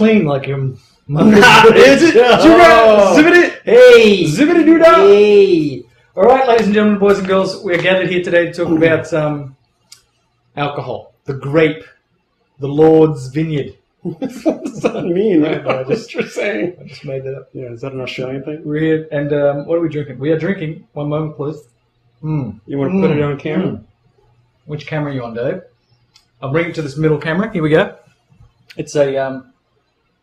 clean like him. Is it? Zibbity! Hey! Zibbity doo dah! Hey! All right, ladies and gentlemen, boys and girls, we're gathered here today to talk about alcohol, the grape, the Lord's vineyard. What does that mean? I just saying. I just made that up. Yeah, is that an Australian thing? We're here, and what are we drinking? We are drinking. One moment, please. You want to put it on camera? Which camera are you on, Dave? I'll bring it to this middle camera. Here we go. It's a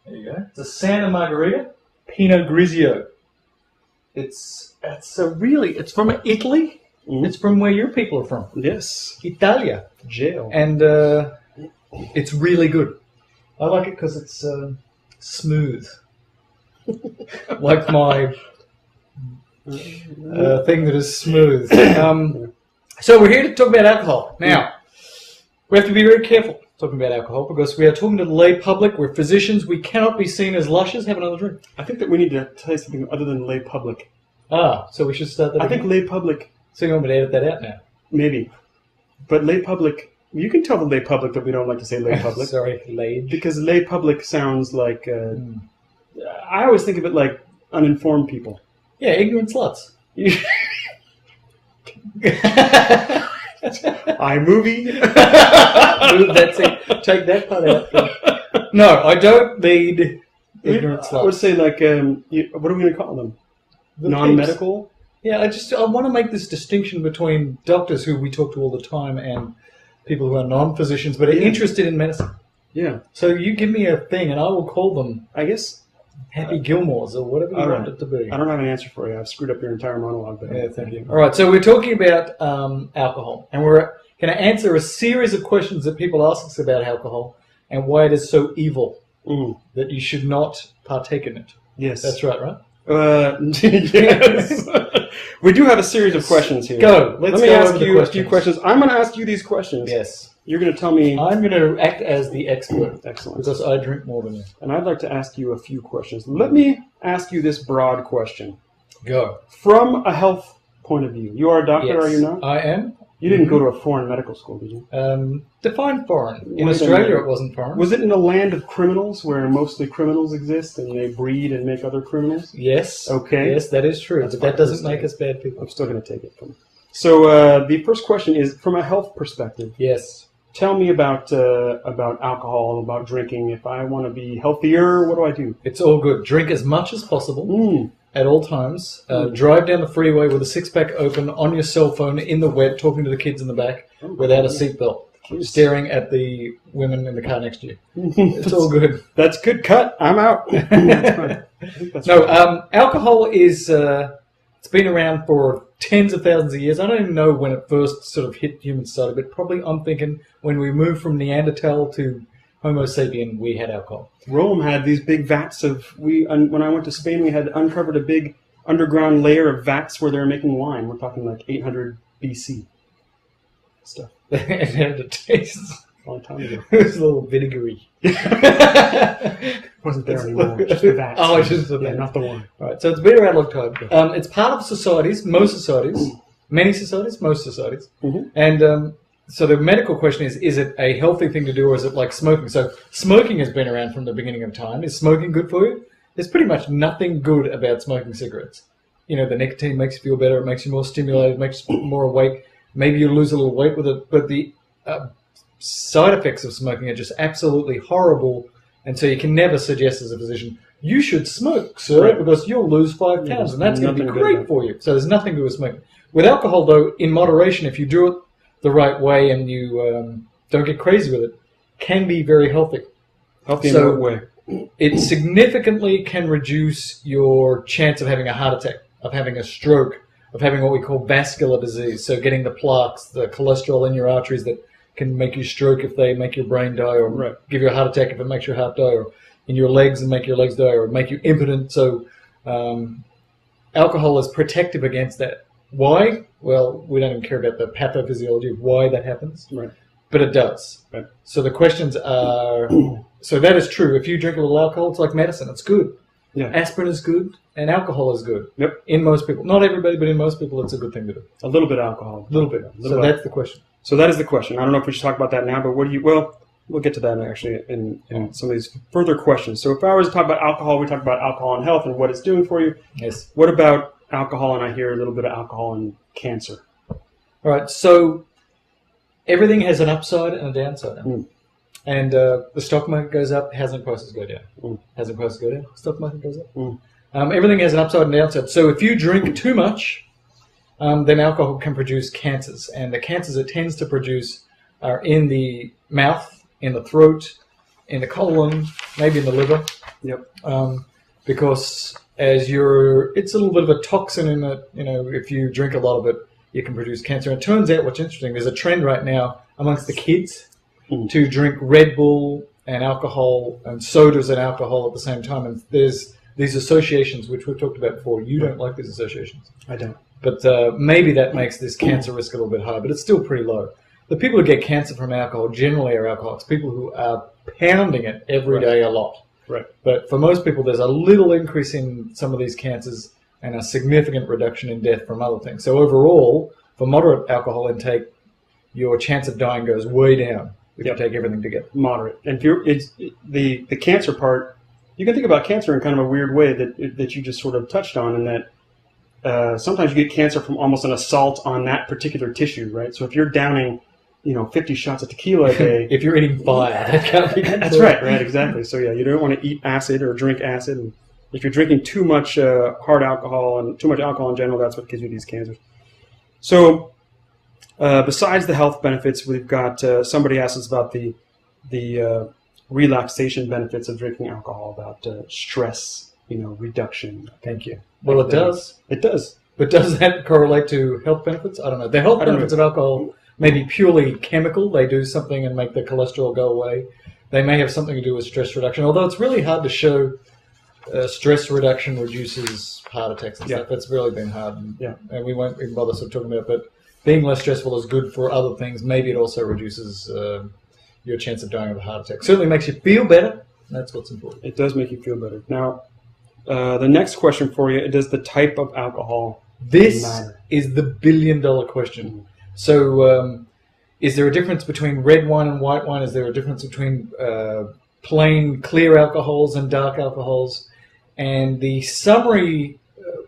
there you go. It's a Santa Margherita Pinot Grigio. It's from Italy. It's from where your people are from. Yes. Italia. Jail. And it's really good. I like it because it's smooth. Like my thing that is smooth. So we're here to talk about alcohol. Now, we have to be very careful talking about alcohol because we are talking to the lay public. We're physicians. We cannot be seen as lushes. Have another drink. I think that we need to tell you something other than lay public. So we should start that I think lay public... So you want me to edit that out now? Maybe. But lay public... You can tell the lay public that we don't like to say lay public. Sorry, laid. Because lay public sounds like... I always think of it like uninformed people. Yeah, ignorant sluts. iMovie. That's it. Take that part out. No, I don't need ignorant sluts. I would say like, what are we going to call them? Non-medical? Yeah, I want to make this distinction between doctors who we talk to all the time and people who are non-physicians but are interested in medicine. Yeah. So you give me a thing and I will call them, I guess, Happy Gilmores or whatever you want it to be. I don't have an answer for you. I've screwed up your entire monologue. But yeah, thank you. All right, so we're talking about alcohol, and we're going to answer a series of questions that people ask us about alcohol and why it is so evil that you should not partake in it. Yes. That's right? Yes. We do have a series of questions here. Let me ask you a few questions. I'm going to ask you these questions. Yes. You're going to tell me... I'm going to act as the expert. Excellent. Because I drink more than you. And I'd like to ask you a few questions. Let me ask you this broad question. Go. From a health point of view. You are a doctor, are you not? I am. You didn't go to a foreign medical school, did you? Define foreign. In Australia, it wasn't foreign. Was it in a land of criminals where mostly criminals exist and they breed and make other criminals? Yes. Okay. Yes, that is true. But that doesn't make us bad people. I'm still going to take it from you. So the first question is, from a health perspective. Yes. Tell me about alcohol, about drinking. If I want to be healthier, what do I do? It's all good. Drink as much as possible at all times. Drive down the freeway with a six-pack open on your cell phone in the wet, talking to the kids in the back without a seatbelt, staring at the women in the car next to you. It's all good. That's good cut. I'm out. That's fine. I think that's alcohol is... it's been around for tens of thousands of years. I don't even know when it first sort of hit human society, but probably I'm thinking when we moved from Neanderthal to Homo sapien, we had alcohol. Rome had these big vats of... When I went to Spain, we had uncovered a big underground layer of vats where they were making wine. We're talking like 800 BC stuff. It had a taste. A long time ago. It was a little vinegary. Wasn't there anymore. Just the vats. Oh, it's just the vats. Yeah, not the wine. All right, so it's been around a long time. It's part of societies, most societies, many societies, most societies. And so the medical question is it a healthy thing to do or is it like smoking? So smoking has been around from the beginning of time. Is smoking good for you? There's pretty much nothing good about smoking cigarettes. You know, the nicotine makes you feel better. It makes you more stimulated, makes you more awake. Maybe you lose a little weight with it. But the side effects of smoking are just absolutely horrible. And so you can never suggest as a physician, you should smoke, sir, because you'll lose 5 pounds. And that's going to be great for you. So there's nothing good with smoking. With alcohol, though, in moderation, if you do it the right way and you don't get crazy with it, can be very healthy. Healthy in what way? It significantly can reduce your chance of having a heart attack, of having a stroke, of having what we call vascular disease. So getting the plaques, the cholesterol in your arteries that can make you stroke if they make your brain die, or give you a heart attack if it makes your heart die, or in your legs and make your legs die, or make you impotent. So alcohol is protective against that. Why? Well, we don't even care about the pathophysiology of why that happens. Right. But it does. Right. So the questions are... So that is true. If you drink a little alcohol, it's like medicine. It's good. Yeah. Aspirin is good, and alcohol is good. Yep. In most people. Not everybody, but in most people, it's a good thing to do. A little bit of alcohol. A little bit. So that's the question. So that is the question. I don't know if we should talk about that now, but what do you... Well, We'll get to that actually in some of these further questions. So if I was to talk about alcohol, we talked about alcohol and health and what it's doing for you. Yes. What about alcohol? And I hear a little bit of alcohol and cancer. All right. So everything has an upside and a downside. And the stock market goes up, housing prices go down. Housing prices go down, stock market goes up. Everything has an upside and downside. So if you drink too much, then alcohol can produce cancers. And the cancers it tends to produce are in the mouth, in the throat, in the colon, maybe in the liver. Because it's a little bit of a toxin in it. If you drink a lot of it, you can produce cancer. And it turns out what's interesting, there's a trend right now amongst the kids to drink Red Bull and alcohol and sodas and alcohol at the same time. And there's these associations, which we've talked about before. You don't like these associations. I don't. But maybe that makes this cancer risk a little bit higher, but it's still pretty low. The people who get cancer from alcohol generally are alcoholics, people who are pounding it every day a lot. But for most people, there's a little increase in some of these cancers and a significant reduction in death from other things. So overall, for moderate alcohol intake, your chance of dying goes way down if you take everything together. Moderate. And it's the cancer part, you can think about cancer in kind of a weird way that you just sort of touched on, in that sometimes you get cancer from almost an assault on that particular tissue, right? So if you're downing 50 shots of tequila a day. If you're eating fire, that can't be good. That's right, exactly. So yeah, you don't want to eat acid or drink acid. And if you're drinking too much hard alcohol and too much alcohol in general, that's what gives you these cancers. So besides the health benefits, we've got somebody asked us about the relaxation benefits of drinking alcohol, about stress, reduction. Thank you. Well, it does. It does. But does that correlate to health benefits? I don't know. The health benefits of alcohol may be purely chemical. They do something and make the cholesterol go away. They may have something to do with stress reduction, although it's really hard to show stress reduction reduces heart attacks and stuff. That's really been hard. And we won't even bother sort of talking about it, but being less stressful is good for other things. Maybe it also reduces your chance of dying of a heart attack. Certainly makes you feel better. That's what's important. It does make you feel better. Now, the next question for you, does the type of alcohol matter? Is the billion-dollar question. So is there a difference between red wine and white wine? Is there a difference between plain clear alcohols and dark alcohols? And the summary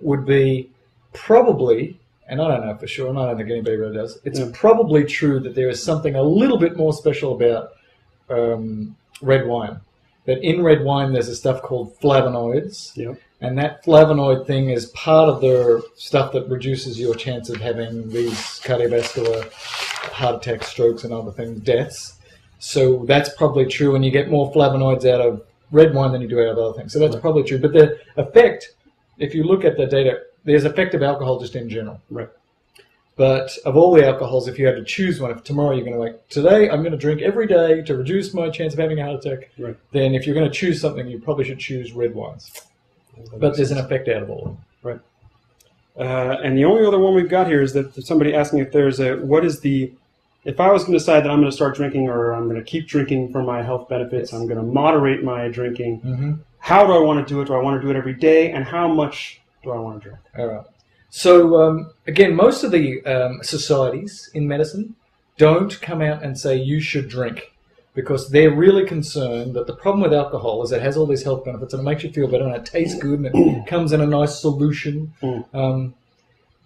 would be probably, and I don't know for sure, and I don't think anybody really does, it's probably true that there is something a little bit more special about red wine. That in red wine there's a stuff called flavonoids. And that flavonoid thing is part of the stuff that reduces your chance of having these cardiovascular heart attacks, strokes, and other things, deaths. So that's probably true, and you get more flavonoids out of red wine than you do out of other things. So that's probably true. But the effect, if you look at the data, there's effective alcohol just in general. But of all the alcohols, if you had to choose one, if tomorrow you're going to today I'm going to drink every day to reduce my chance of having a heart attack, then if you're going to choose something, you probably should choose red wines. But there's an effect out of all of them. And the only other one we've got here is that somebody asking if there's if I was going to decide that I'm going to start drinking or I'm going to keep drinking for my health benefits, I'm going to moderate my drinking, how do I want to do it? Do I want to do it every day? And how much do I want to drink? All right. So, again, most of the societies in medicine don't come out and say you should drink, because they're really concerned that the problem with alcohol is it has all these health benefits and it makes you feel better and it tastes good and it comes in a nice solution.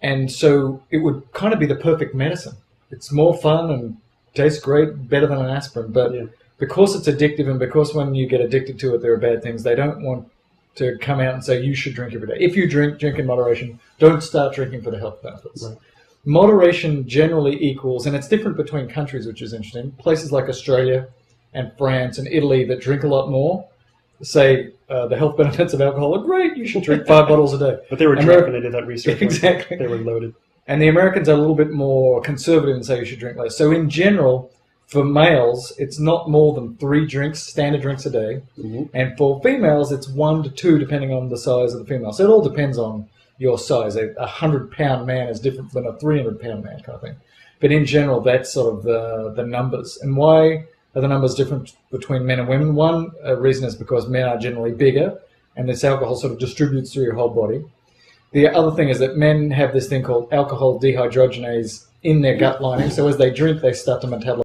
And so it would kind of be the perfect medicine. It's more fun and tastes great, better than an aspirin. But because it's addictive and because when you get addicted to it, there are bad things, they don't want to come out and say you should drink every day. If you drink in moderation. Don't start drinking for the health benefits. Moderation generally equals, and it's different between countries, which is interesting. Places like Australia and France and Italy that drink a lot more say the health benefits of alcohol are great. You should drink 5 bottles a day. But they were drunk when they did that research. Exactly. They were loaded. And the Americans are a little bit more conservative and say you should drink less. So in general, for males, it's not more than 3 drinks, standard drinks a day. And for females, it's 1 to 2, depending on the size of the female. So it all depends on your size. A 100-pound man is different than a 300-pound man kind of thing. But in general, that's sort of the numbers. And why are the numbers different between men and women? One reason is because men are generally bigger, and this alcohol sort of distributes through your whole body. The other thing is that men have this thing called alcohol dehydrogenase in their gut lining. So as they drink, they start to metabolize